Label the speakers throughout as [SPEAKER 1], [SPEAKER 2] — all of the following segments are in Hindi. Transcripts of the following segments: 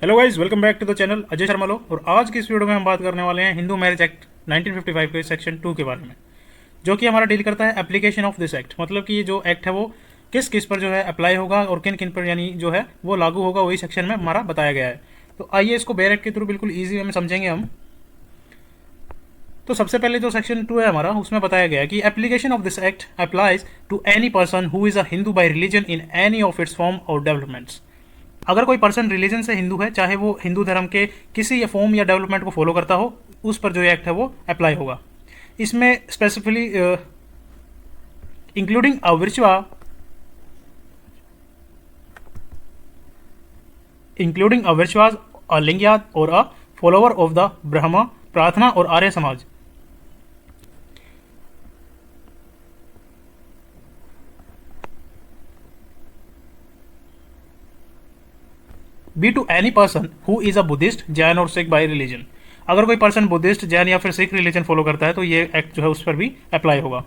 [SPEAKER 1] Hello guys, welcome back to the channel Ajay Sharma law. और आज की इस वीडियो में हम बात करने वाले हैं हिंदू मैरिज एक्ट 1955 के सेक्शन 2 के बारे में, जो कि हमारा डील करता है एप्लीकेशन ऑफ दिस एक्ट। मतलब कि ये जो एक्ट है वो किस किस पर जो है अप्लाई होगा और किन किन पर यानी जो है वो लागू होगा, वही सेक्शन में हमारा बताया गया है। तो आइए इसको बेयर एक्ट के थ्रू बिल्कुल ईजी वे में समझेंगे हम। तो सबसे पहले जो सेक्शन 2 है हमारा, उसमें बताया गया है कि application of this act applies to any person who is a Hindu by religion in any of its form or developments. अगर कोई पर्सन रिलीजन से हिंदू है, चाहे वो हिंदू धर्म के किसी फॉर्म या डेवलपमेंट को फॉलो करता हो, उस पर जो एक्ट है वो अप्लाई होगा। इसमें specifically including a विरचुआ a Lingayat or a follower of the Brahmo Prarthana or Arya Samaj. B to any person who is a Buddhist, Jain or Sikh by religion. अगर कोई पर्सन बुद्धिस्ट, जैन या फिर सिख रिलीजन फॉलो करता है तो ये एक्ट जो है उस पर भी अप्लाई होगा।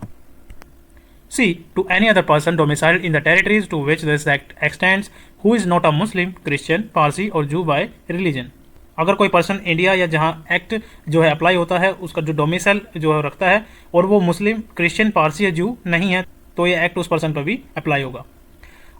[SPEAKER 1] C to any other person domiciled in the territories to which this act extends who is not a Muslim, Christian, Parsi or Jew bye religion. अगर कोई पर्सन इंडिया या जहाँ एक्ट जो है अप्लाई होता है उसका जो डोमिसाइल जो है रखता है और वो मुस्लिम, क्रिश्चियन, पारसी या जू नहीं है, तो ये एक्ट उस पर्सन पर भी अप्लाई होगा।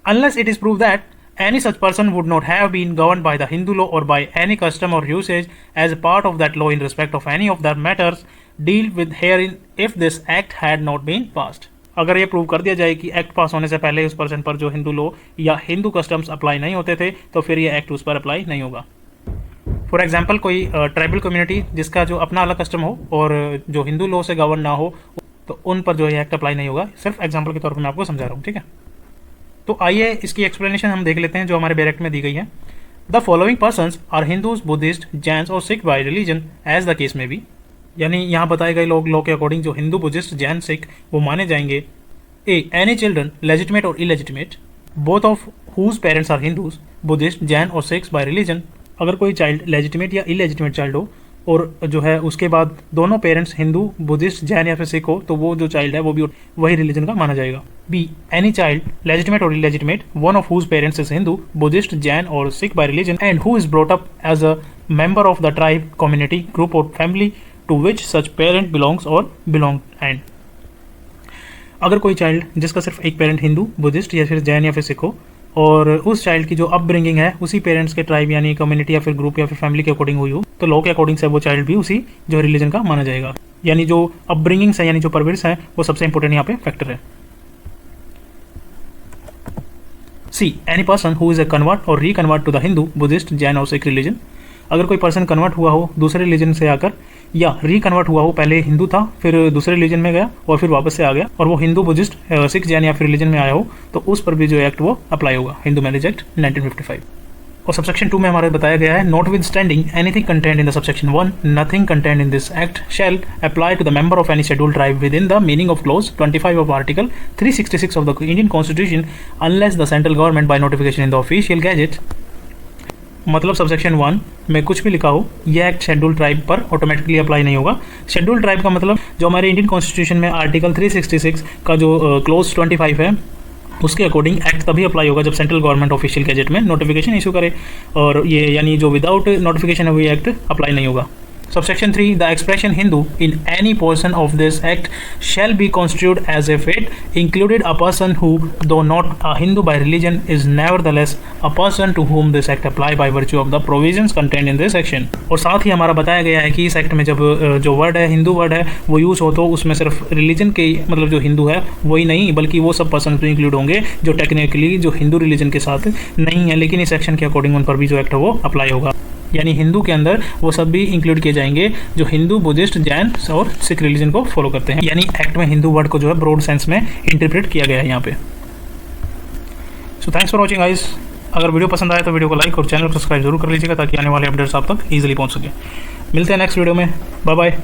[SPEAKER 1] Unless it is prove that any such person would not have been governed by the Hindu law or by any custom or usage as a part of that law in respect of any of the matters dealt with herein if this act had not been passed। अगर ये प्रूव कर दिया जाए कि एक्ट पास होने से पहले उस पर्सन पर जो हिंदू लॉ या हिंदू कस्टम्स अप्लाई नहीं होते थे, तो फिर ये एक्ट उस पर अप्लाई नहीं होगा। फॉर एग्जाम्पल, कोई ट्राइबल कम्युनिटी जिसका जो अपना अलग कस्टम हो और जो हिंदू लॉ से गवर्न ना हो, तो उन पर जो है एक्ट अप्लाई नहीं होगा। सिर्फ एग्जाम्पल के तौर पर मैं आपको समझा रहा हूँ, ठीक है। तो आइए इसकी एक्सप्लेनेशन हम देख लेते हैं जो हमारे बैरेक्ट में दी गई है। The following persons are Hindus, Buddhists, Jains or Sikh by religion as the case में भी। यानी यहाँ बताए गए लोग लॉ के अकॉर्डिंग जो हिंदू, बुद्धिस्ट, जैन, सिख वो माने जाएंगे। A any children legitimate or illegitimate both of whose parents are Hindus, Buddhist, Jain or Sikhs by religion. अगर कोई चाइल्ड लेजिटिमेट या इलेजिटिमेट चाइल्ड हो और जो है उसके बाद दोनों पेरेंट्स हिंदू, बुद्धिस्ट, जैन या फिर सिख हो, तो वो जो चाइल्ड है वो भी वही रिलीजन का माना जाएगा। B any child legitimate or illegitimate one of whose parents is Hindu, Buddhist, Jain or Sikh by religion and who is brought up as a member of the tribe, community, group or family to which such parent belongs or belonged. अगर कोई चाइल्ड जिसका सिर्फ एक पेरेंट हिंदू, बुद्धिस्ट या फिर जैन या फिर सिख हो और उस चाइल्ड की जो अपब्रिंगिंग है उसी पेरेंट्स के ट्राइब यानी कम्युनिटी या फिर ग्रुप या फिर फैमिली के अकॉर्डिंग हुई हो, तो लॉ के अकॉर्डिंग से वो चाइल्ड भी उसी जो रिलीजन का माना जाएगा। यानी जो अपब्रिंगिंग्स है यानी जो परवरिश है वो सबसे इंपॉर्टेंट यहाँ पे फैक्टर है। C any person who is a convert or reconvert to the Hindu, Buddhist, Jain or Sikh religion. अगर कोई पर्सन कन्वर्ट हुआ हो दूसरे रिलीजन से आकर, या रिकन्वर्ट हुआ हो, पहले हिंदू था फिर दूसरे रिलीजन में गया और फिर वापस से आ गया और वो हिंदू, बुद्धिस्ट, सिख, जैन या फिर रिलीजन में आया हो, तो उस पर भी जो एक्ट वो अप्लाई होगा, हिंदू मैरिज एक्ट 1955। और सबसेक्शन 2 में हमारे बताया गया है, notwithstanding anything content in the subsection 1, nothing content in this act shall apply to the member of any scheduled tribe within the meaning of clause 25 of article 366 of the Indian constitution unless the central government by notification in the official gazette. मतलब सबसेक्शन 1 में कुछ भी लिखा हो, यह एक्ट शेड्यूल ट्राइब पर ऑटोमेटिकली अप्लाई नहीं होगा। शेड्यूल ट्राइब का मतलब जो हमारे इंडियन कॉन्स्टिट्यूशन में आर्टिकल 366 का जो क्लोज 25 है उसके अकॉर्डिंग एक्ट तभी अप्लाई होगा जब सेंट्रल गवर्नमेंट ऑफिशियल गैजेट में नोटिफिकेशन इशू करे, और ये यानी जो विदाउट नोटिफिकेशन है वो एक्ट अप्लाई नहीं होगा। Subsection 3, the expression Hindu in any portion of this act shall be construed as if it included a person who, though not a Hindu by religion, is nevertheless a person to whom this act apply by virtue of the provisions contained in this section। और साथ ही हमारा बताया गया है कि इस एक्ट में जब जो वर्ड है, हिंदू वर्ड है, वो यूज़ हो तो उसमें सिर्फ रिलीजन के मतलब जो हिंदू है वही नहीं, बल्कि वो सब पर्सन भी इंक्लूड होंगे जो टेक्निकली जो हिंदू रिलीजन के साथ नहीं है, लेकिन इस सेक्शन के अकॉर्डिंग उन पर भी जो एक्ट है वो अप्लाई होगा। यानी हिंदू के अंदर वो सब भी इंक्लूड किए जाएंगे जो Hindu, Buddhist, Jain or Sikh religion को फॉलो करते हैं। यानी एक्ट में हिंदू वर्ड को जो है ब्रॉड सेंस में इंटरप्रेट किया गया है यहाँ पे। So thanks for watching guys. अगर वीडियो पसंद आए तो वीडियो को लाइक और चैनल को सब्सक्राइब जरूर कर लीजिएगा ताकि आने वाले अपडेट्स आप तक ईजिली पहुँच सके। मिलते हैं नेक्स्ट वीडियो में। Bye bye.